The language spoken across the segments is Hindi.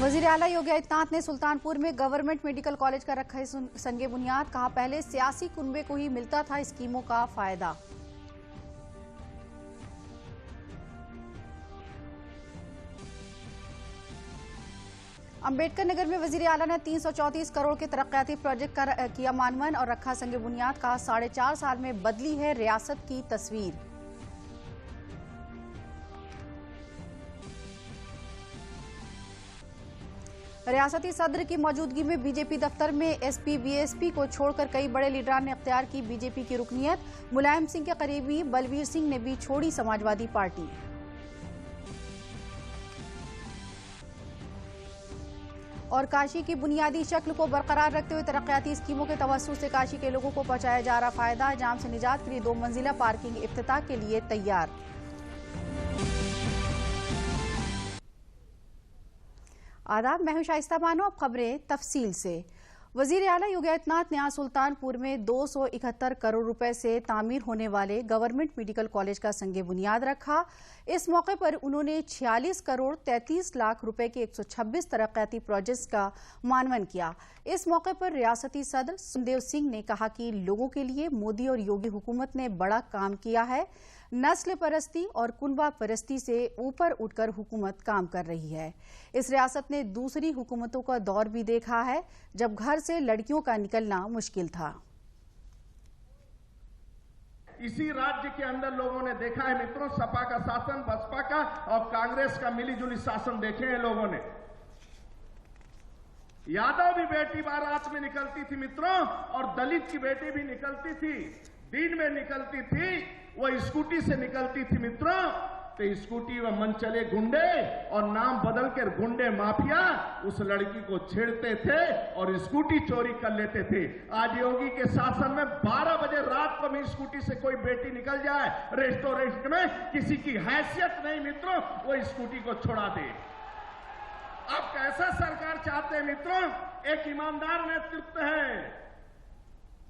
वजीर आला योगी आदित्यनाथ ने सुल्तानपुर में गवर्नमेंट मेडिकल कॉलेज का रखा है संगे बुनियाद। कहा, पहले सियासी कुनबे को ही मिलता था स्कीमों का फायदा। अंबेडकर नगर में वजीर आला ने 334 करोड़ के तरक्याती प्रोजेक्ट का किया मानवन और रखा संगे बुनियाद। कहा, 4.5 साल में बदली है रियासत की तस्वीर। रियासती सदर की मौजूदगी में बीजेपी दफ्तर में एसपी बीएसपी को छोड़कर कई बड़े लीडरान ने अख्तियार की बीजेपी की रुकनियत। मुलायम सिंह के करीबी बलवीर सिंह ने भी छोड़ी समाजवादी पार्टी। और काशी की बुनियादी शक्ल को बरकरार रखते हुए तरक्याती स्कीमों के तवस्सुल से काशी के लोगों को पहुंचाया जा रहा फायदा। जाम से निजात के लिए 2 मंजिला पार्किंग इफ्तिताह के लिए तैयार। आदाब, मैं हूं शाइस्ता बानो। अब खबरें तफसील से। वजीर आला योगी आदित्यनाथ ने आज सुल्तानपुर में 271 करोड़ रुपए से तामीर होने वाले गवर्नमेंट मेडिकल कॉलेज का संगे बुनियाद रखा। इस मौके पर उन्होंने 46 करोड़ 33 लाख रुपए के 126 तरक्याती प्रोजेक्ट्स का मानवन किया। इस मौके पर रियासती सदर सुखदेव सिंह ने कहा कि लोगों के लिए मोदी और योगी हुकूमत ने बड़ा काम किया है। नस्ल परस्ती और कुनबा परस्ती से ऊपर उठकर हुकूमत काम कर रही है। इस रियासत ने दूसरी हुकूमतों का दौर भी देखा है जब घर से लड़कियों का निकलना मुश्किल था। इसी राज्य के अंदर लोगों ने देखा है मित्रों, सपा का शासन, बसपा का और कांग्रेस का मिलीजुली शासन देखे हैं लोगों ने। यादव भी बेटी बारात में निकलती थी मित्रों, और दलित की बेटी भी निकलती थी, दिन में निकलती थी, वो स्कूटी से निकलती थी मित्रों। तो स्कूटी व मनचले गुंडे और नाम बदलकर गुंडे माफिया उस लड़की को छेड़ते थे और स्कूटी चोरी कर लेते थे। आज योगी के शासन में 12 बजे रात को भी स्कूटी से कोई बेटी निकल जाए रेस्टोरेंट में, किसी की हैसियत नहीं मित्रों, वो स्कूटी को छोड़ा दे। अब कैसा सरकार चाहते हैं मित्रों? एक ईमानदार नेतृत्व है,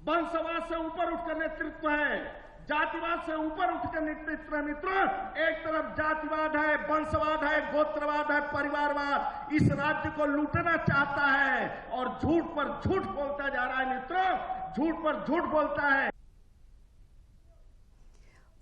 वंशवाद से ऊपर उठकर नेतृत्व है, जातिवाद से ऊपर उठकर नेतृत्व है मित्रों। एक तरफ जातिवाद है, वंशवाद है, गोत्रवाद है, परिवारवाद इस राज्य को लूटना चाहता है और झूठ पर झूठ बोलता जा रहा है मित्रों, झूठ पर झूठ बोलता है।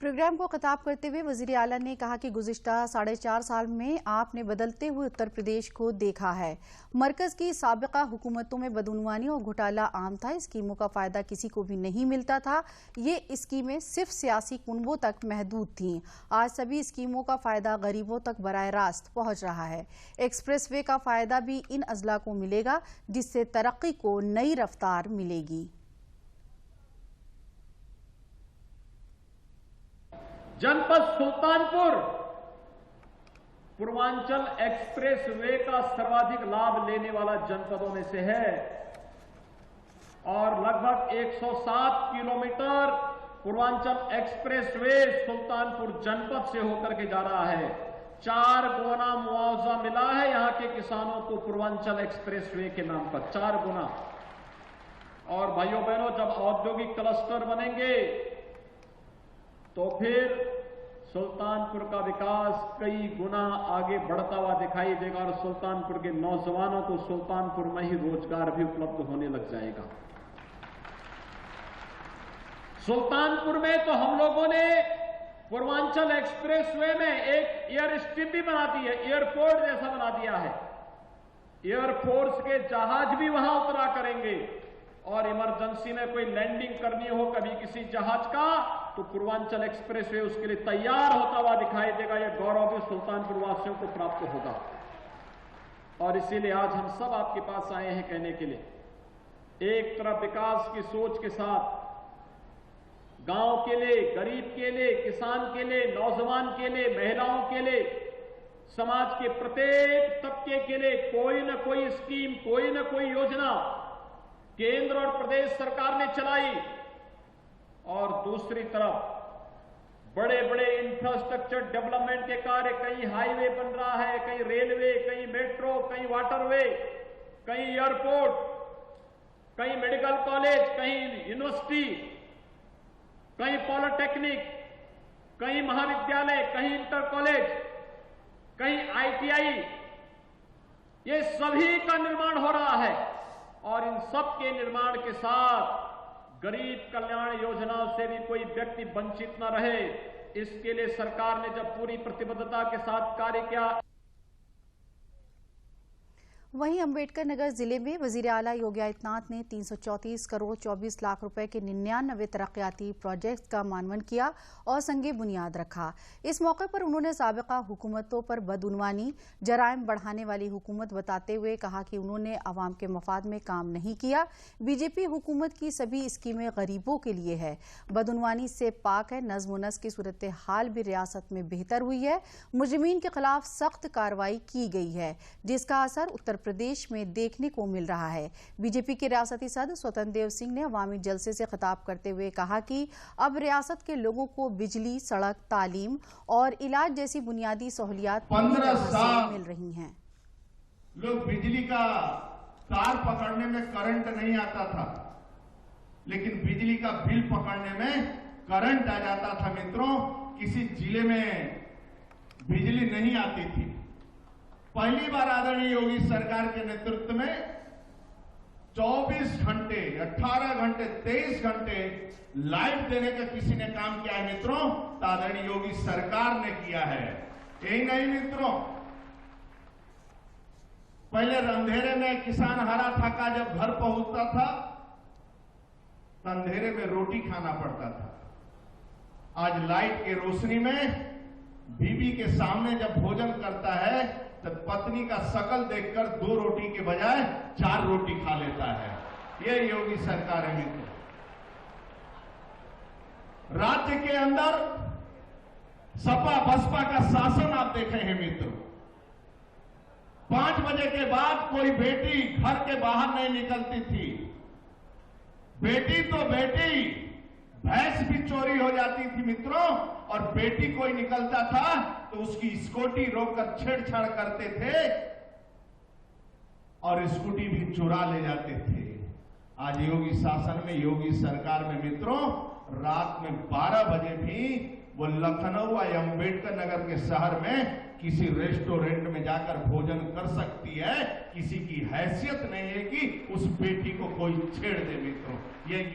प्रोग्राम को खिताब करते हुए वजीर आला ने कहा कि गुज़िश्ता 4.5 साल में आपने बदलते हुए उत्तर प्रदेश को देखा है। मरकज की साबिका हुकूमतों में बदउनवानी और घोटाला आम था। स्कीमों का फायदा किसी को भी नहीं मिलता था। ये स्कीमें सिर्फ सियासी कुनबों तक महदूद थीं। आज सभी स्कीमों का फायदा गरीबों तक बराह रास्त पहुंच रहा है। एक्सप्रेसवे का फायदा भी इन अजला को मिलेगा, जिससे तरक्की को नई रफ्तार मिलेगी। जनपद सुल्तानपुर पूर्वांचल एक्सप्रेस वे का सर्वाधिक लाभ लेने वाला जनपदों में से है और लगभग 107 kilometre Purvanchal express way Sultanpur जनपद से होकर के जा रहा है। 4 गुना मुआवजा मिला है यहां के किसानों को पूर्वांचल एक्सप्रेस वे के नाम पर, 4 गुना। और भाइयों बहनों, जब औद्योगिक क्लस्टर बनेंगे तो फिर सुल्तानपुर का विकास कई गुना आगे बढ़ता हुआ दिखाई देगा और सुल्तानपुर के नौजवानों को सुल्तानपुर में ही रोजगार भी उपलब्ध होने लग जाएगा। सुल्तानपुर में तो हम लोगों ने पूर्वांचल एक्सप्रेसवे में एक एयर स्ट्रिप भी बना दी है, एयरपोर्ट जैसा बना दिया है। एयरफोर्स के जहाज भी वहां उतरा करेंगे और इमरजेंसी में कोई लैंडिंग करनी हो कभी किसी जहाज का, तो पूर्वांचल एक्सप्रेसवे उसके लिए तैयार होता हुआ दिखाई देगा। यह गौरव भी सुल्तानपुर वासियों को प्राप्त होगा। और इसीलिए आज हम सब आपके पास आए हैं कहने के लिए, एक तरफ विकास की सोच के साथ गांव के लिए, गरीब के लिए, किसान के लिए, नौजवान के लिए, महिलाओं के लिए, समाज के प्रत्येक तबके के लिए कोई न कोई स्कीम, कोई न कोई योजना केंद्र और प्रदेश सरकार ने चलाई। और दूसरी तरफ बड़े बड़े इंफ्रास्ट्रक्चर डेवलपमेंट के कार्य, कहीं हाईवे बन रहा है, कहीं रेलवे, कहीं मेट्रो, कहीं वाटरवे, कहीं एयरपोर्ट, कहीं मेडिकल कॉलेज, कहीं यूनिवर्सिटी, कहीं पॉलिटेक्निक, कहीं महाविद्यालय, कहीं इंटर कॉलेज, कहीं आईटीआई, ये सभी का निर्माण हो रहा है और इन सब के निर्माण के साथ गरीब कल्याण योजनाओं से भी कोई व्यक्ति वंचित न रहे, इसके लिए सरकार ने जब पूरी प्रतिबद्धता के साथ कार्य किया। वहीं अंबेडकर नगर जिले में वजीर आला योगी आदित्यनाथ ने 334 करोड़ 24 लाख रुपए के 99 तरक्याती प्रोजेक्ट्स का मानवन किया और संगे बुनियाद रखा। इस मौके पर उन्होंने साबिका हुकूमतों पर बदउनवानी, जराइम बढ़ाने वाली हुकूमत बताते हुए कहा कि उन्होंने आवाम के मफाद में काम नहीं किया। बीजेपी हुकूमत की सभी स्कीमें गरीबों के लिए है, बदउनवानी से पाक है। नज्म व नस्क की सूरत हाल भी रियासत में बेहतर हुई है। मुजरिमीन के खिलाफ सख्त कार्रवाई की गई है, जिसका असर उत्तर प्रदेश में देखने को मिल रहा है। बीजेपी के रियासती सदर स्वतंत्र देव सिंह ने अवामी जलसे से खिताब करते हुए कहा कि अब रियासत के लोगों को बिजली, सड़क, तालीम और इलाज जैसी बुनियादी सहूलियात 15 साल मिल रही हैं। लोग बिजली का तार पकड़ने में करंट नहीं आता था, लेकिन बिजली का बिल पकड़ने में करंट आ जाता था। मित्रों, किसी जिले में बिजली नहीं आती थी। पहली बार आदरणीय योगी सरकार के नेतृत्व में 24 घंटे, 18 घंटे, 23 घंटे लाइट देने का किसी ने काम किया है मित्रों, तो आदरणीय योगी सरकार ने किया है। यही नहीं मित्रों, पहले अंधेरे में किसान हरा थका जब घर पहुंचता था तो अंधेरे में रोटी खाना पड़ता था। आज लाइट के रोशनी में बीबी के सामने जब भोजन करता है तो पत्नी का शकल देखकर 2 रोटी के बजाय 4 रोटी खा लेता है। ये योगी सरकार है मित्रों। राज्य के अंदर सपा बसपा का शासन आप देखे हैं मित्रों। 5 बजे के बाद कोई बेटी घर के बाहर नहीं निकलती थी। बेटी तो बेटी, भैंस भी चोरी हो जाती थी मित्रों, और बेटी कोई निकलता था तो उसकी स्कूटी रोककर छेड़छाड़ करते थे और स्कूटी भी चुरा ले जाते थे। आज योगी शासन में, योगी सरकार में मित्रों, रात में 12 बजे भी वो लखनऊ या अंबेडकर नगर के शहर में किसी रेस्टोरेंट में जाकर भोजन कर सकती है। किसी की हैसियत नहीं है कि उस बेटी को कोई छेड़ दे मित्रों। ये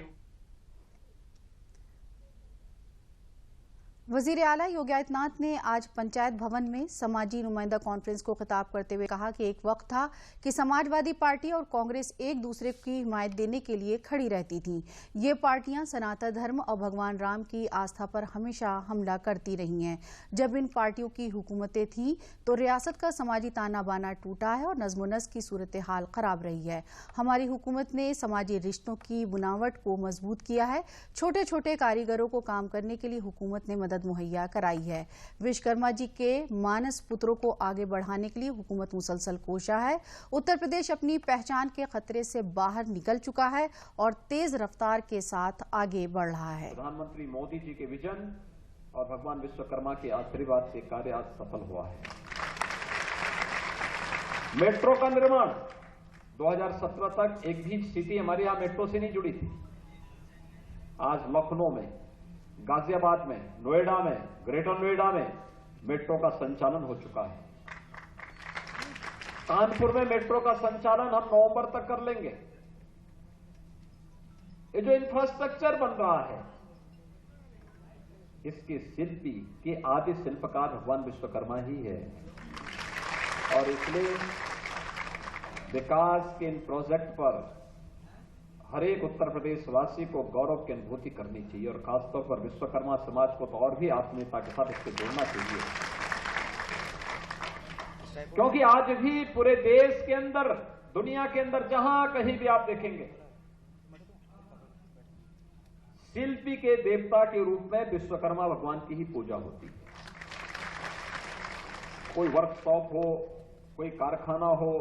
वजीर आला योगी आदित्यनाथ ने आज पंचायत भवन में समाजी नुमाइंदा कॉन्फ्रेंस को खिताब करते हुए कहा कि एक वक्त था कि समाजवादी पार्टी और कांग्रेस एक दूसरे की हिमायत देने के लिए खड़ी रहती थीं। ये पार्टियां सनातन धर्म और भगवान राम की आस्था पर हमेशा हमला करती रही हैं। जब इन पार्टियों की हुकूमतें थीं तो रियासत का समाजी ताना बाना टूटा है और नज्म व नस्क की सूरत हाल खराब रही है। हमारी हुकूमत ने समाजी रिश्तों की बुनावट को मजबूत किया है। छोटे छोटे कारीगरों को काम करने के लिए हुकूमत ने मुहैया कराई है। विश्वकर्मा जी के मानस पुत्रों को आगे बढ़ाने के लिए हुकूमत मुसलसल कोशा है। उत्तर प्रदेश अपनी पहचान के खतरे से बाहर निकल चुका है और तेज रफ्तार के साथ आगे बढ़ रहा है। प्रधानमंत्री मोदी जी के विजन और भगवान विश्वकर्मा के आशीर्वाद से कार्य आज सफल हुआ है। मेट्रो का निर्माण 2017 तक एक भी सिटी हमारे यहां मेट्रो से नहीं जुड़ी थी। आज लखनऊ में, गाजियाबाद में, नोएडा में, ग्रेटर नोएडा में मेट्रो का संचालन हो चुका है। कानपुर में मेट्रो का संचालन हम नवंबर तक कर लेंगे। ये जो इंफ्रास्ट्रक्चर बन रहा है, इसके शिल्पी के आदि शिल्पकार भगवान विश्वकर्मा ही है और इसलिए विकास के इन प्रोजेक्ट पर हर एक उत्तर प्रदेश वासी को गौरव की अनुभूति करनी चाहिए और खासतौर पर विश्वकर्मा समाज को तो और भी आत्मीयता के साथ इससे जोड़ना चाहिए, क्योंकि आज भी पूरे देश के अंदर, दुनिया के अंदर जहां कहीं भी आप देखेंगे, शिल्पी के देवता के रूप में विश्वकर्मा भगवान की ही पूजा होती है। कोई वर्कशॉप हो, कोई कारखाना हो,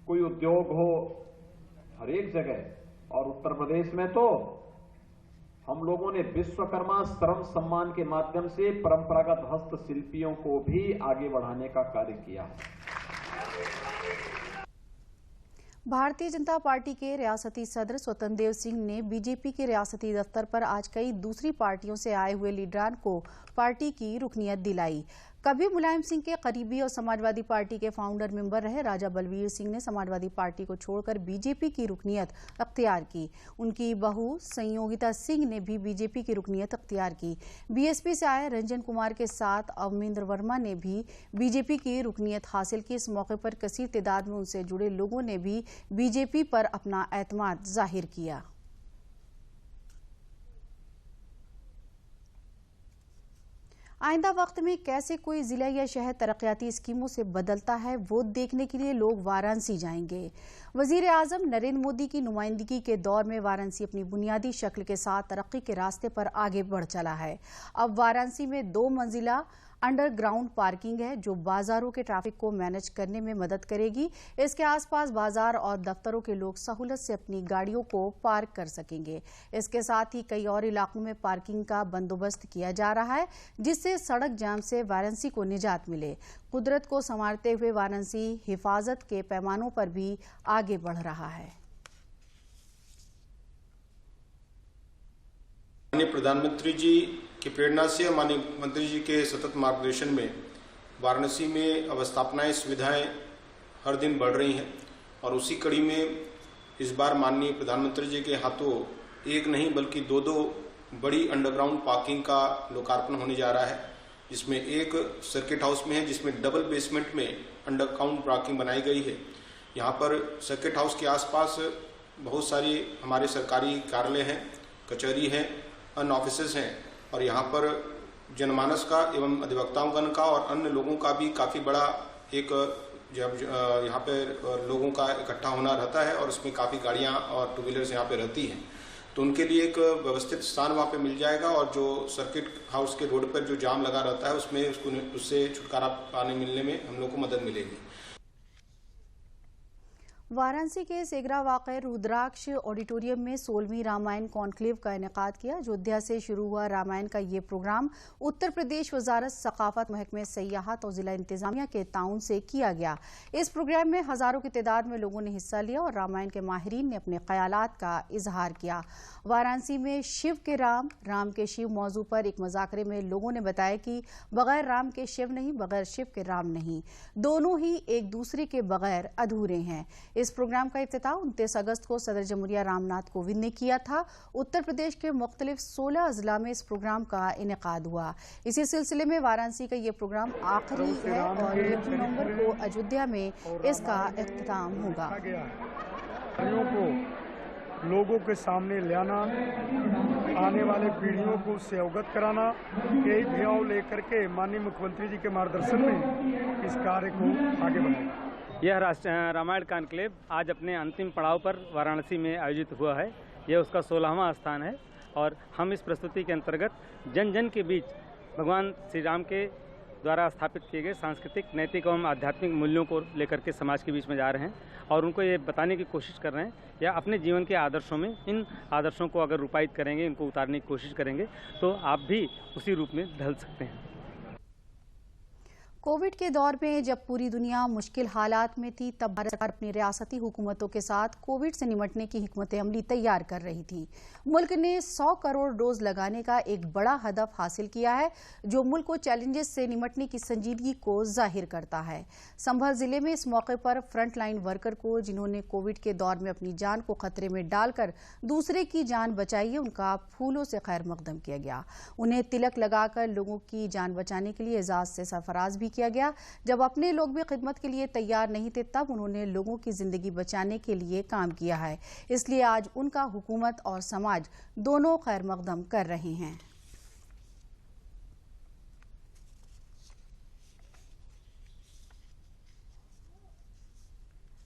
कोई उद्योग हो, हर एक जगह, और उत्तर प्रदेश में तो हम लोगों ने विश्वकर्मा श्रम सम्मान के माध्यम से परंपरागत हस्तशिल्पियों को भी आगे बढ़ाने का कार्य किया है। भारतीय जनता पार्टी के रियासती सदर स्वतंत्र देव सिंह ने बीजेपी के रियासती दफ्तर पर आज कई दूसरी पार्टियों से आए हुए लीडरान को पार्टी की रुकनियत दिलाई। कभी मुलायम सिंह के करीबी और समाजवादी पार्टी के फाउंडर मेंबर रहे राजा बलवीर सिंह ने समाजवादी पार्टी को छोड़कर बीजेपी की रुकनियत अख्तियार की। उनकी बहू संयोगिता सिंह ने भी बीजेपी की रुकनियत अख्तियार की। बीएसपी से आए रंजन कुमार के साथ अवमेंद्र वर्मा ने भी बीजेपी की रुकनियत हासिल की। इस मौके पर कसीर तादाद में उनसे जुड़े लोगों ने भी बीजेपी पर अपना एतमाद जाहिर किया। आइंदा वक्त में कैसे कोई जिला या शहर तरक्याती स्कीमों से बदलता है, वो देखने के लिए लोग वाराणसी जाएंगे। वजीर आजम नरेंद्र मोदी की नुमाइंदगी के दौर में वाराणसी अपनी बुनियादी शक्ल के साथ तरक्की के रास्ते पर आगे बढ़ चला है। अब वाराणसी में 2 मंजिला अंडरग्राउंड पार्किंग है जो बाजारों के ट्रैफिक को मैनेज करने में मदद करेगी। इसके आसपास बाजार और दफ्तरों के लोग सहूलत से अपनी गाड़ियों को पार्क कर सकेंगे। इसके साथ ही कई और इलाकों में पार्किंग का बंदोबस्त किया जा रहा है जिससे सड़क जाम से वाराणसी को निजात मिले। कुदरत को संवारते हुए वाराणसी हिफाजत के पैमानों पर भी आगे बढ़ रहा है। माननीय प्रधानमंत्री जी की प्रेरणा से माननीय मंत्री जी के सतत मार्गदर्शन में वाराणसी में अवस्थापनाएं सुविधाएं हर दिन बढ़ रही हैं और उसी कड़ी में इस बार माननीय प्रधानमंत्री जी के हाथों एक नहीं बल्कि 2 बड़ी अंडरग्राउंड पार्किंग का लोकार्पण होने जा रहा है, जिसमें एक सर्किट हाउस में है जिसमें डबल बेसमेंट में अंडरग्राउंड पार्किंग बनाई गई है। यहाँ पर सर्किट हाउस के आसपास बहुत सारी हमारे सरकारी कार्यालय हैं, कचहरी हैं, अन्य ऑफिसेज हैं और यहाँ पर जनमानस का एवं अधिवक्ताओं का और अन्य लोगों का भी काफ़ी बड़ा एक जब यहाँ पर लोगों का इकट्ठा होना रहता है और उसमें काफ़ी गाड़ियाँ और 2 व्हीलर्स यहाँ पे रहती हैं, तो उनके लिए एक व्यवस्थित स्थान वहाँ पे मिल जाएगा और जो सर्किट हाउस के रोड पर जो जाम लगा रहता है उसमें उससे छुटकारा पाने मिलने में हम लोग को मदद मिलेगी। वाराणसी के सेगरा वाक़े रुद्राक्ष ऑडिटोरियम में 16वीं रामायण कॉन्क्लेव का इनेकाद किया। अयोध्या से शुरू हुआ रामायण का ये प्रोग्राम उत्तर प्रदेश वजारत सकाफत, महकमे सयाहत और जिला इंतजामिया के ताउन से किया गया। इस प्रोग्राम में हजारों की तादाद में लोगों ने हिस्सा लिया और रामायण के माहिरीन ने अपने ख्यालात का इजहार किया। वाराणसी में शिव के राम, राम के शिव मौजू पर एक मुज़ाकरे में लोगों ने बताया कि बगैर राम के शिव नहीं, बगैर शिव के राम नहीं, दोनों ही एक दूसरे के बगैर अधूरे हैं। इस प्रोग्राम का इफ्तिताह 29 अगस्त को सदर जमहूरिया रामनाथ कोविंद ने किया था। उत्तर प्रदेश के मुख्तलिफ 16 अजला में इस प्रोग्राम का इनेकाद हुआ। इसी सिलसिले में वाराणसी का ये प्रोग्राम आखिरी है और 1 नवंबर को अयोध्या में इसका इख्तिताम होगा। लोगों के सामने लाना, आने वाले पीढ़ियों को उससे अवगत कराना, यही भाव लेकर के माननीय मुख्यमंत्री जी के मार्गदर्शन में इस कार्य को आगे बढ़ाएगा। यह रामायण कॉन्क्लेव आज अपने अंतिम पड़ाव पर वाराणसी में आयोजित हुआ है। यह उसका 16वां स्थान है और हम इस प्रस्तुति के अंतर्गत जन जन के बीच भगवान श्री राम के द्वारा स्थापित किए गए सांस्कृतिक, नैतिक एवं आध्यात्मिक मूल्यों को लेकर के समाज के बीच में जा रहे हैं और उनको ये बताने की कोशिश कर रहे हैं या अपने जीवन के आदर्शों में इन आदर्शों को अगर रूपायित करेंगे, इनको उतारने की कोशिश करेंगे तो आप भी उसी रूप में ढल सकते हैं। कोविड के दौर में जब पूरी दुनिया मुश्किल हालात में थी, तब भारत सरकार अपनी रियासती हुकूमतों के साथ कोविड से निपटने की हिकमत अमली तैयार कर रही थी। मुल्क ने 100 करोड़ डोज लगाने का एक बड़ा हदफ हासिल किया है, जो मुल्क को चैलेंजेस से निपटने की संजीदगी को जाहिर करता है। संभल जिले में इस मौके पर फ्रंट लाइन वर्कर को, जिन्होंने कोविड के दौर में अपनी जान को खतरे में डालकर दूसरे की जान बचाई है, उनका फूलों से खैर मकदम किया गया। उन्हें तिलक लगाकर लोगों की जान बचाने के लिए एजाज से सरफराज भी किया गया। जब अपने लोग भी खिदमत के लिए तैयार नहीं थे, तब उन्होंने लोगों की जिंदगी बचाने के लिए काम किया है। इसलिए आज उनका हुकूमत और समाज दोनों खैर मकदम कर रहे हैं।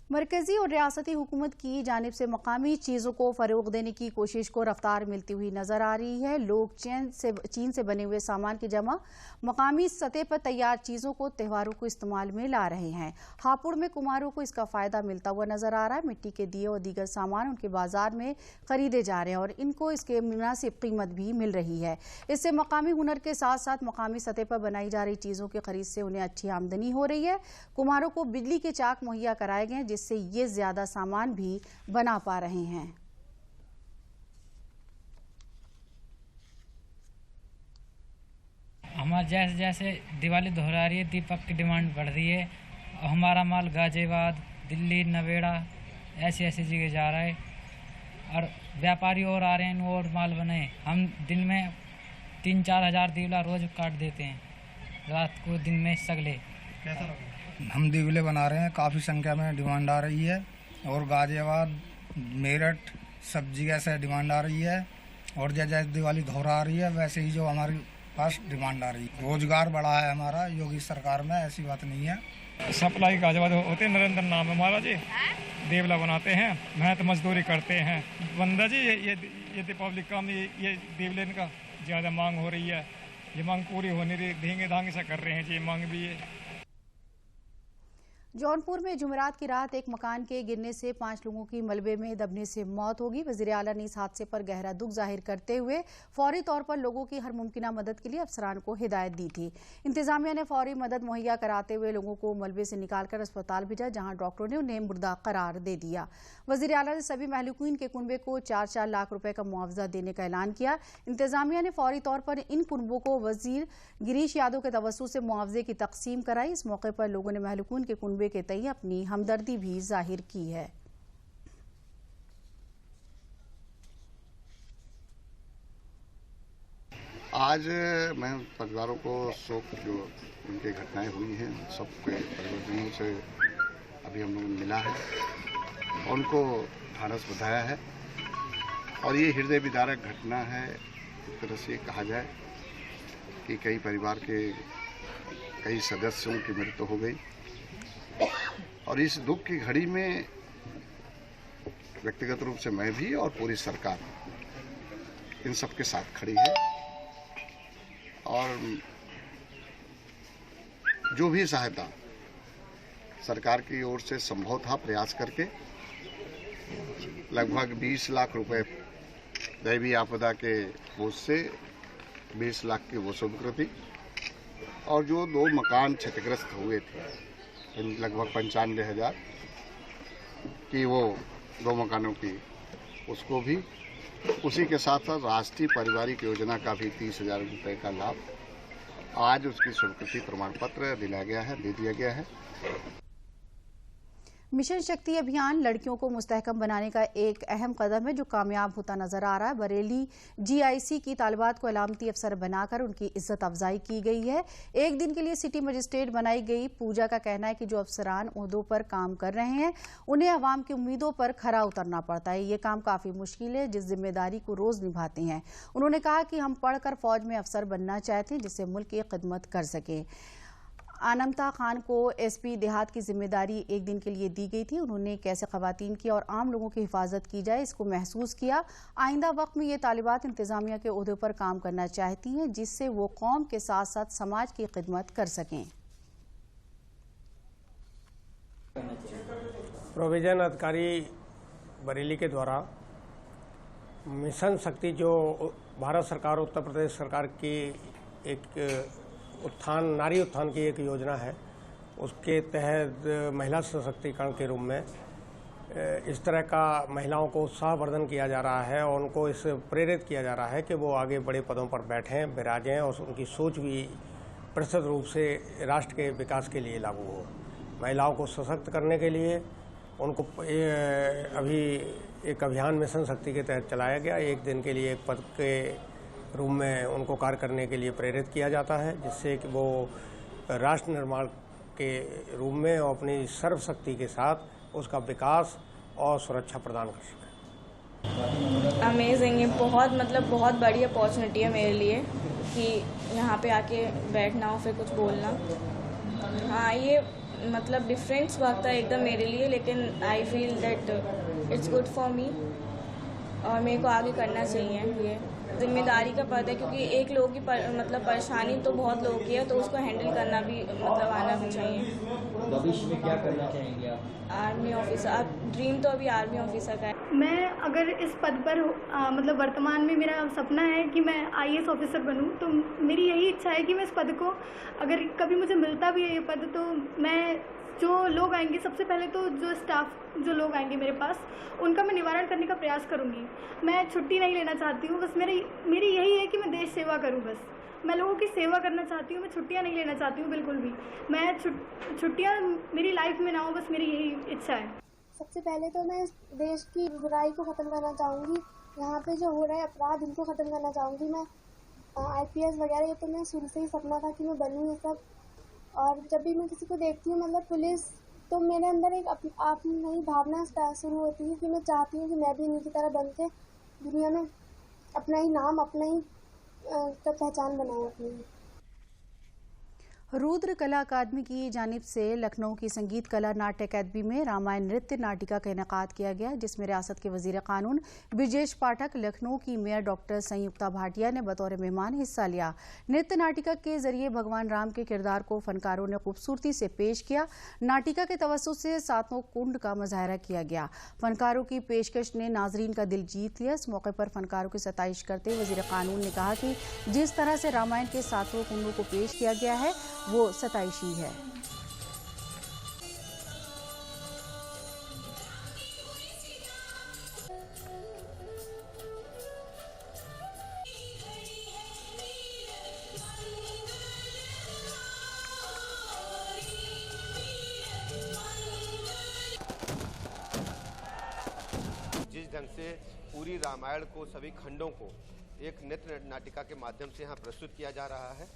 मरकजी और रियासती हुकूमत की जानिब से मकामी चीज़ों को फ़रोग देने की कोशिश को रफ्तार मिलती हुई नज़र आ रही है। लोग चीन से बने हुए सामान की जमा मकामी सतह पर तैयार चीज़ों को त्योहारों को इस्तेमाल में ला रहे हैं। हापुड़ में कुम्हारों को इसका फ़ायदा मिलता हुआ नज़र आ रहा है। मिट्टी के दिए और दीगर सामान उनके बाजार में ख़रीदे जा रहे हैं और इनको इसके मुनासिब कीमत भी मिल रही है। इससे मकामी हुनर के साथ साथ मकामी सतह पर बनाई जा रही चीज़ों की खरीद से उन्हें अच्छी आमदनी हो रही है। कुम्हारों को बिजली के चाक मुहैया कराए गए, जिससे ये ज्यादा सामान भी बना पा रहे हैं। हमारे जैसे जैसे दिवाली दोहरा रही है, दीपक की डिमांड बढ़ रही है और हमारा माल गाजियाबाद, दिल्ली, नवेड़ा ऐसी ऐसी जगह जा रहा है और व्यापारी और आ रहे हैं और माल बने। हम दिन में 3-4 हज़ार दिवला रोज काट देते हैं, रात को दिन में सगले। हम दिवले बना रहे हैं, काफ़ी संख्या में डिमांड आ रही है और गाजियाबाद, मेरठ सब जगह से डिमांड आ रही है और जैसे दिवाली दोहरा आ रही है वैसे ही जो हमारे पास डिमांड आ रही है। रोजगार बढ़ा है हमारा योगी सरकार में, ऐसी बात नहीं है। सप्लाई गाजियाबाद होते हैं, नरेंद्र नाम है हमारा जी, देवला बनाते हैं, मेहनत मजदूरी करते हैं। बंदा जी ये दीपावली काम ये देवले का ज़्यादा मांग हो रही है, ये मांग पूरी होने रही, धींगे धांगे से कर रहे हैं जी, मांग भी है। जौनपुर में जुमेरात की रात एक मकान के गिरने से 5 लोगों की मलबे में दबने से मौत होगी। वज़ीर आला ने इस हादसे पर गहरा दुख जाहिर करते हुए फौरी तौर पर लोगों की हर मुमकिना मदद के लिए अफसरान को हिदायत दी थी। इंतजामिया ने फौरी मदद मुहैया कराते हुए लोगों को मलबे से निकालकर अस्पताल भेजा, जहां डॉक्टरों ने उन्हें मुर्दा करार दे दिया। वज़ीर आला ने सभी महलूकीन के कुनबे को 4-4 लाख रुपए का मुआवजा देने का ऐलान किया। इंतजामिया ने फौरी तौर पर इन कुनबों को वज़ीर गिरीश यादव के तवस्सुत से मुआवजे की तकसीम कराई। इस मौके पर लोगों ने महलूकीन के कुनबे के तई अपनी हमदर्दी भी जाहिर की है। आज मैं परिवारों को शोक जो उनके घटनाएं हुई हैं सबके परिवारों से अभी हम लोगों ने मिला है, उनको ढाढ़स बधाया है और ये हृदय विदारक घटना है। एक तरह से कहा जाए कि कई परिवार के कई सदस्यों की मृत्यु हो गई और इस दुख की घड़ी में व्यक्तिगत रूप से मैं भी और पूरी सरकार इन सब के साथ खड़ी है और जो भी सहायता सरकार की ओर से संभव था प्रयास करके लगभग 20 लाख रुपए दैवीय आपदा के बोझ से 20 लाख की वो स्वीकृति और जो 2 मकान क्षतिग्रस्त हुए थे लगभग 95,000 की वो 2 मकानों की उसको भी, उसी के साथ साथ राष्ट्रीय पारिवारिक योजना का भी 30,000 रुपये का लाभ आज उसकी स्वीकृति प्रमाण पत्र दिया गया है, दे दिया गया है। मिशन शक्ति अभियान लड़कियों को मुस्तहकम बनाने का एक अहम कदम है जो कामयाब होता नजर आ रहा है। बरेली जीआईसी की तालिबात को अलामती अफसर बनाकर उनकी इज्जत अफजाई की गई है। एक दिन के लिए सिटी मजिस्ट्रेट बनाई गई पूजा का कहना है कि जो अफसरान ओहदों पर काम कर रहे हैं उन्हें अवाम की उम्मीदों पर खरा उतरना पड़ता है। ये काम काफी मुश्किल है जिस जिम्मेदारी को रोज निभाते हैं। उन्होंने कहा कि हम पढ़कर फौज में अफसर बनना चाहते हैं जिससे मुल्क की खिदमत कर सके। आनमता खान को एसपी देहात की जिम्मेदारी एक दिन के लिए दी गई थी। उन्होंने कैसे खवातीन की और आम लोगों की हिफाजत की जाए इसको महसूस किया। आइंदा वक्त में ये तालिबात इंतजामिया के ओहदे पर काम करना चाहती हैं जिससे वो कौम के साथ साथ समाज की खिदमत कर सकें। प्रोविजन अधिकारी बरेली के द्वारा मिशन शक्ति जो भारत सरकार उत्तर प्रदेश सरकार की एक उत्थान नारी उत्थान की एक योजना है, उसके तहत महिला सशक्तिकरण के रूप में इस तरह का महिलाओं को उत्साहवर्धन किया जा रहा है और उनको इस प्रेरित किया जा रहा है कि वो आगे बड़े पदों पर बैठें, विराजें और उनकी सोच भी प्रस्तुत रूप से राष्ट्र के विकास के लिए लागू हो। महिलाओं को सशक्त करने के लिए उनको अभी एक अभियान मिशन शक्ति के तहत चलाया गया। एक दिन के लिए एक पद के रूप में उनको कार्य करने के लिए प्रेरित किया जाता है जिससे कि वो राष्ट्र निर्माण के रूप में और अपनी सर्वशक्ति के साथ उसका विकास और सुरक्षा प्रदान कर सकें। अमेजिंग, ये बहुत बड़ी अपॉर्चुनिटी है मेरे लिए कि यहाँ पे आके बैठना और फिर कुछ बोलना। हाँ, ये डिफरेंस वक्त था एकदम मेरे लिए, लेकिन I feel that it's good for me और मेरे को आगे करना चाहिए। ये जिम्मेदारी का पद है क्योंकि एक लोगों की परेशानी तो बहुत लोगों की है, तो उसको हैंडल करना भी आना भी चाहिए। भविष्य में क्या करना चाहेंगे आप? आर्मी ऑफिसर, ड्रीम तो अभी आर्मी ऑफिसर का है। मैं अगर इस पद पर वर्तमान में मेरा सपना है कि मैं IAS ऑफिसर बनूं, तो मेरी यही इच्छा है कि मैं इस पद को अगर कभी मुझे मिलता भी है ये पद, तो मैं जो लोग आएंगे सबसे पहले तो जो स्टाफ जो लोग आएंगे मेरे पास उनका मैं निवारण करने का प्रयास करूंगी। मैं छुट्टी नहीं लेना चाहती हूँ, बस मेरी यही है कि मैं देश सेवा करूँ बस। मैं लोगों की सेवा करना चाहती हूँ, मैं छुट्टियाँ नहीं लेना चाहती हूँ बिल्कुल भी। मैं छुट्टियाँ मेरी लाइफ में ना हो, बस मेरी यही इच्छा है। सबसे पहले तो मैं देश की बुराई को ख़त्म करना चाहूँगी। यहाँ पे जो हो रहा है अपराध, इनको ख़त्म करना चाहूँगी मैं। IPS वगैरह ये तो मैं शुरू से ही सपना था कि मैं बनूँ ये सब। और जब भी मैं किसी को देखती हूँ मतलब पुलिस, तो मेरे अंदर एक आप नई भावना शुरू होती है कि मैं चाहती हूँ कि मैं भी इन्हीं की तरह बन के दुनिया में अपना ही नाम, अपना ही पहचान बनाऊँ अपनी। रुद्र कला अकादमी की जानिब से लखनऊ की संगीत कला नाट्य अकादमी में रामायण नृत्य नाटिका का इनेकाद किया गया, जिसमें रियासत के वजीर कानून ब्रिजेश पाठक, लखनऊ की मेयर डॉक्टर संयुक्ता भाटिया ने बतौर मेहमान हिस्सा लिया। नृत्य नाटिका के जरिए भगवान राम के किरदार को फनकारों ने खूबसूरती से पेश किया। नाटिका के तवज्जुह से सातों कुंड का मुजाहरा किया गया। फनकारों की पेशकश ने नाजरीन का दिल जीत लिया। इस मौके पर फनकारों की सताइश करते हुए वजीर कानून ने कहा कि जिस तरह से रामायण के सातों कुंडों को पेश किया गया है वो सताइशी है। जिस ढंग से पूरी रामायण को, सभी खंडों को एक नृत्य नाटिका के माध्यम से यहाँ प्रस्तुत किया जा रहा है,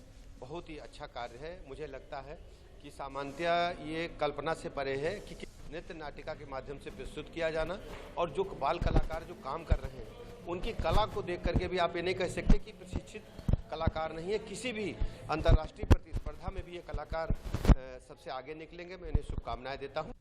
बहुत ही अच्छा कार्य है। मुझे लगता है कि सामान्यतः ये कल्पना से परे है कि नृत्य नाटिका के माध्यम से प्रस्तुत किया जाना, और जो बाल कलाकार जो काम कर रहे हैं उनकी कला को देख करके भी आप ये नहीं कह सकते कि प्रशिक्षित कलाकार नहीं है। किसी भी अंतर्राष्ट्रीय प्रतिस्पर्धा में भी ये कलाकार सबसे आगे निकलेंगे। मैं इन्हें शुभकामनाएं देता हूँ।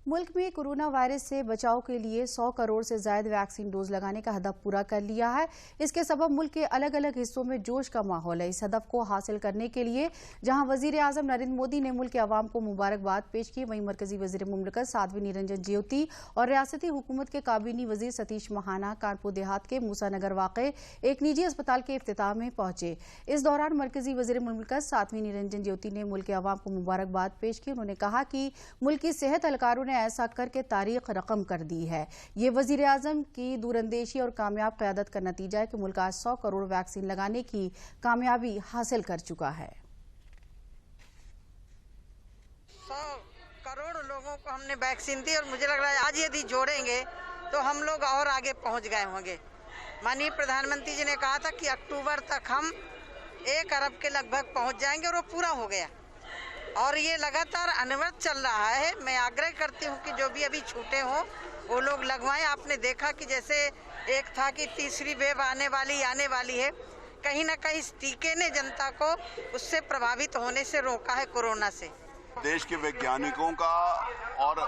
मुल्क में कोरोना वायरस से बचाव के लिए 100 करोड़ से ज्यादा वैक्सीन डोज लगाने का हदफ पूरा कर लिया है। इसके सबब मुल्क के अलग अलग हिस्सों में जोश का माहौल है। इस हदफ को हासिल करने के लिए जहां वजीर आजम नरेंद्र मोदी ने मुल्क के अवाम को मुबारकबाद पेश की, वहीं मरकजी वजीर मुमलिकत साध्वी निरंजन ज्योति और रियासती हुकूमत के काबीनी वजीर सतीश महाना कानपुर देहात के मूसा नगर वाक़े एक निजी अस्पताल के इफ्तिताह में पहुंचे। इस दौरान मरकजी वजीर मुमलिकत साध्वी निरंजन ज्योति ने मुल्क के अवाम को मुबारकबाद पेश की। उन्होंने कहा कि मुल्क की सेहत एहलकारों ऐसा करके तारीख रकम कर दी है। ये वजीर आजम की दूरंदेशी और कामयाब क़यादत का नतीजा है कि मुल्क आज 100 करोड़ वैक्सीन लगाने की कामयाबी हासिल कर चुका है। 100 करोड़ लोगों को हमने वैक्सीन दी और मुझे लग रहा है आज यदि जोड़ेंगे तो हम लोग और आगे पहुंच गए होंगे। माननीय प्रधानमंत्री जी ने कहा था कि अक्टूबर तक हम 1 अरब के लगभग पहुंच जाएंगे और वो पूरा हो गया और ये लगातार अनवरत चल रहा है। मैं आग्रह करती हूँ कि जो भी अभी छूटे हों वो लोग लगवाएं। आपने देखा कि जैसे एक था कि तीसरी वेव आने वाली है, कहीं ना कहीं इस टीके ने जनता को उससे प्रभावित होने से रोका है, कोरोना से। देश के वैज्ञानिकों का और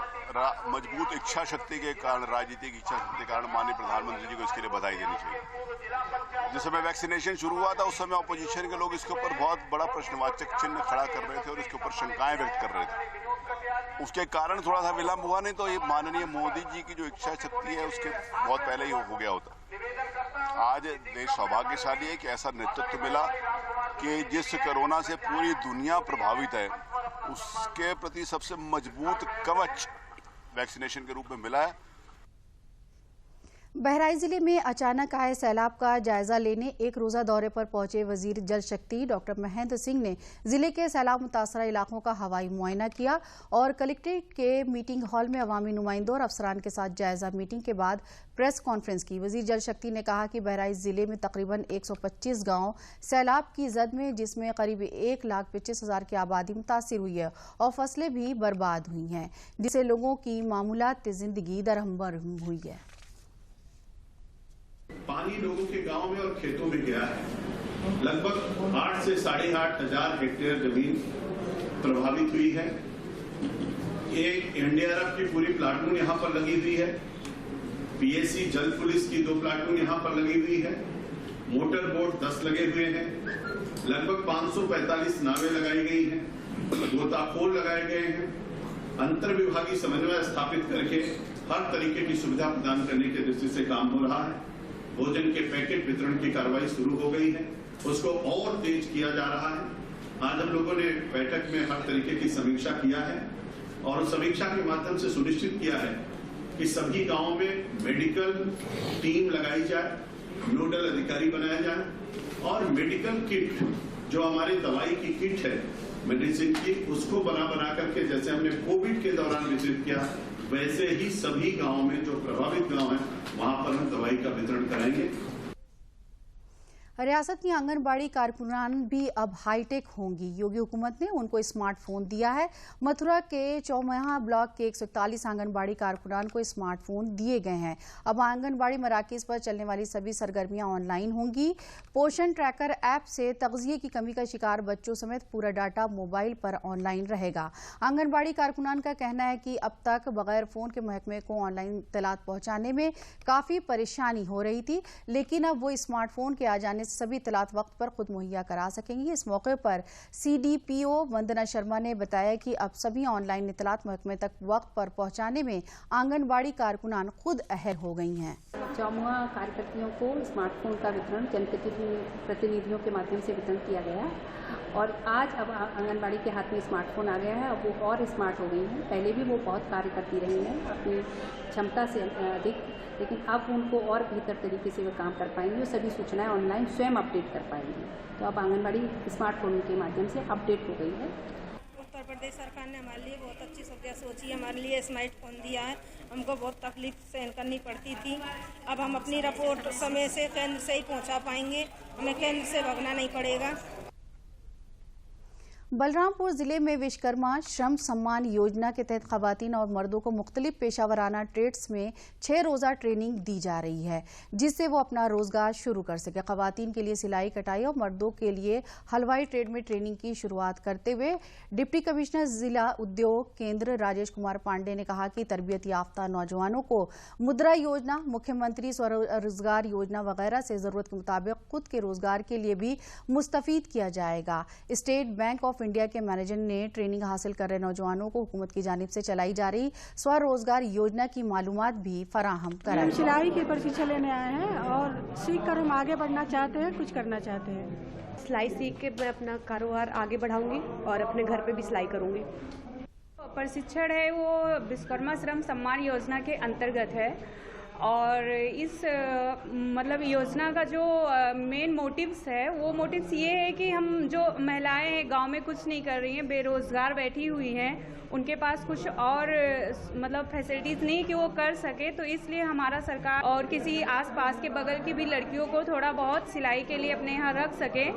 मजबूत इच्छा शक्ति के कारण, राजनीतिक इच्छा शक्ति के कारण माननीय प्रधानमंत्री जी को इसके लिए बधाई देनी चाहिए। जिस समय वैक्सीनेशन शुरू हुआ था उस समय अपोजिशन के लोग इसके ऊपर बहुत बड़ा प्रश्नवाचक चिन्ह खड़ा कर रहे थे और इसके ऊपर शंकाएं व्यक्त कर रहे थे। उसके कारण थोड़ा सा विलंब हुआ, नहीं तो ये माननीय मोदी जी की जो इच्छा शक्ति है उसके बहुत पहले ही हो गया होता। आज देश सौभाग्यशाली है कि ऐसा नेतृत्व मिला कि जिस कोरोना से पूरी दुनिया प्रभावित है उसके प्रति सबसे मजबूत कवच वैक्सीनेशन के रूप में मिला है। बहराइच जिले में अचानक आए सैलाब का जायजा लेने एक रोजा दौरे पर पहुंचे वजीर जल शक्ति डॉक्टर महेंद्र सिंह ने जिले के सैलाब मुतासरा इलाकों का हवाई मुआयना किया और कलेक्ट्रेट के मीटिंग हॉल में अवामी नुमाइंदों और अफसरान के साथ जायजा मीटिंग के बाद प्रेस कॉन्फ्रेंस की। वजीर जल शक्ति ने कहा कि बहराइच जिले में तकरीबन 125 गांव सैलाब की जद में, जिसमें करीब 1,25,000 की आबादी मुतासिर हुई है और फसलें भी बर्बाद हुई हैं, जिससे लोगों की मामूलात जिंदगी दरहमर हुई है। पानी लोगों के गांव में और खेतों में गया है। लगभग 8 से 8,500 हेक्टेयर जमीन प्रभावित हुई है। एक एनडीआरएफ की पूरी प्लाटून यहां पर लगी हुई है। पीएसी जल पुलिस की 2 प्लाटून यहां पर लगी हुई है। मोटर बोट 10 लगे हुए हैं। लगभग 545 नावें लगाई गई हैं। गोताखोर लगाए गए हैं। अंतर विभागीय समन्वय स्थापित करके हर तरीके की सुविधा प्रदान करने की दृष्टि से काम हो रहा है। भोजन के पैकेट वितरण की कार्रवाई शुरू हो गई है, उसको और तेज किया जा रहा है। आज हम लोगों ने बैठक में हर तरीके की समीक्षा किया है और उस समीक्षा के माध्यम से सुनिश्चित किया है कि सभी गांवों में मेडिकल टीम लगाई जाए, नोडल अधिकारी बनाया जाए और मेडिकल किट, जो हमारी दवाई की किट है मेडिसिन की, उसको बना करके जैसे हमने कोविड के दौरान वितरित किया, वैसे ही सभी गांवों में जो प्रभावित गांव हैं वहां पर हम दवाई का वितरण कराएंगे। रियासत की आंगनबाड़ी कारकुनान भी अब हाईटेक होंगी। योगी हुकूमत ने उनको स्मार्टफोन दिया है। मथुरा के चौमहा ब्लॉक के 141 आंगनबाड़ी कारकुनान को स्मार्टफोन दिए गए हैं। अब आंगनबाड़ी मराकज़ पर चलने वाली सभी सरगर्मियां ऑनलाइन होंगी। पोषण ट्रैकर ऐप से तग़ज़िये की कमी का शिकार बच्चों समेत पूरा डाटा मोबाइल पर ऑनलाइन रहेगा। आंगनबाड़ी कारकुनान का कहना है कि अब तक बगैर फ़ोन के महकमे को ऑनलाइन इत्तलात पहुँचाने में काफ़ी परेशानी हो रही थी, लेकिन अब वो स्मार्टफोन के आ जाने सभी इत्तलात वक्त पर खुद मुहैया करा सकेंगी। इस मौके पर CDPO वंदना शर्मा ने बताया कि अब सभी ऑनलाइन इत्तलात महकमे तक वक्त पर पहुंचाने में आंगनबाड़ी कारकुनान खुद अहल हो गई हैं। चौमुआ कार्यकर्तियों को स्मार्टफोन का वितरण जनप्रतिनिधियों के माध्यम से वितरण किया गया और आज अब आंगनबाड़ी के हाथ में स्मार्टफोन आ गया है। अब वो और स्मार्ट हो गई हैं। पहले भी वो बहुत कार्य करती रही हैं अपनी क्षमता से अधिक, लेकिन अब उनको और बेहतर तरीके से वो काम कर पाएंगे और सभी सूचनाएं ऑनलाइन स्वयं अपडेट कर पाएंगे। तो अब आंगनबाड़ी स्मार्टफोन के माध्यम से अपडेट हो गई है। उत्तर प्रदेश सरकार ने हमारे लिए बहुत अच्छी सुविधा सोची, हमारे लिए स्मार्टफोन दिया है। हमको बहुत तकलीफ सहन करनी पड़ती थी। अब हम अपनी रिपोर्ट समय से केंद्र से ही पहुँचा पाएंगे, हमें केंद्र से भागना नहीं पड़ेगा। बलरामपुर जिले में विश्वकर्मा श्रम सम्मान योजना के तहत खवातीन और मर्दों को मुख्तलिफ पेशावराना ट्रेड्स में 6 रोज़ा ट्रेनिंग दी जा रही है, जिससे वो अपना रोजगार शुरू कर सके। खवातीन के लिए सिलाई कटाई और मर्दों के लिए हलवाई ट्रेड में ट्रेनिंग की शुरुआत करते हुए डिप्टी कमिश्नर जिला उद्योग केंद्र राजेश कुमार पांडे ने कहा कि तरबियत याफ्ता नौजवानों को मुद्रा योजना, मुख्यमंत्री स्वरोजगार योजना वगैरह से जरूरत के मुताबिक खुद के रोजगार के लिए भी मुस्तफीद किया जाएगा। स्टेट बैंक ऑफ इंडिया के मैनेजर ने ट्रेनिंग हासिल कर रहे नौजवानों को हुकूमत की जानिब से चलाई जा रही स्वरोजगार योजना की मालूमात भी फराहम कराई। सिलाई के प्रशिक्षण लेने आए हैं और सीख कर हम आगे बढ़ना चाहते हैं, कुछ करना चाहते हैं। सिलाई सीख के मैं अपना कारोबार आगे बढ़ाऊंगी और अपने घर पे भी सिलाई करूंगी। प्रशिक्षण है वो विश्वकर्मा श्रम सम्मान योजना के अंतर्गत है और इस मतलब योजना का जो मेन मोटिव्स है वो मोटिव्स ये है कि हम जो महिलाएं हैं गांव में कुछ नहीं कर रही हैं, बेरोजगार बैठी हुई हैं, उनके पास कुछ और मतलब फैसिलिटीज़ नहीं कि वो कर सके, तो इसलिए हमारा सरकार और किसी आसपास के बगल की भी लड़कियों को थोड़ा बहुत सिलाई के लिए अपने यहाँ रख सके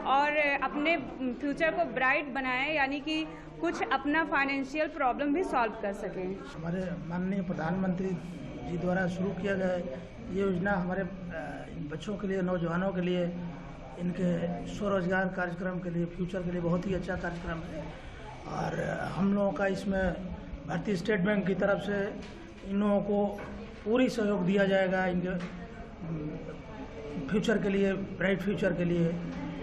और अपने फ्यूचर को ब्राइट बनाए, यानी कि कुछ अपना फाइनेंशियल प्रॉब्लम भी सॉल्व कर सकें। हमारे माननीय प्रधानमंत्री जी द्वारा शुरू किया गया ये योजना हमारे बच्चों के लिए, नौजवानों के लिए, इनके स्वरोजगार कार्यक्रम के लिए, फ्यूचर के लिए बहुत ही अच्छा कार्यक्रम है और हम लोगों का इसमें भारतीय स्टेट बैंक की तरफ से इन लोगों को पूरी सहयोग दिया जाएगा। इनके फ्यूचर के लिए, ब्राइट फ्यूचर के लिए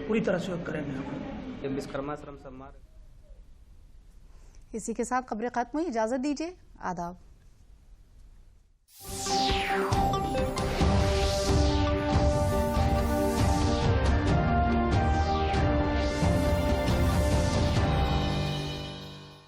पूरी तरह सहयोग करेंगे हम। विश्वकर्मा श्रम सम्मान। इसी के साथ खबरें खत्म हुई। इजाजत दीजिए। आदाब।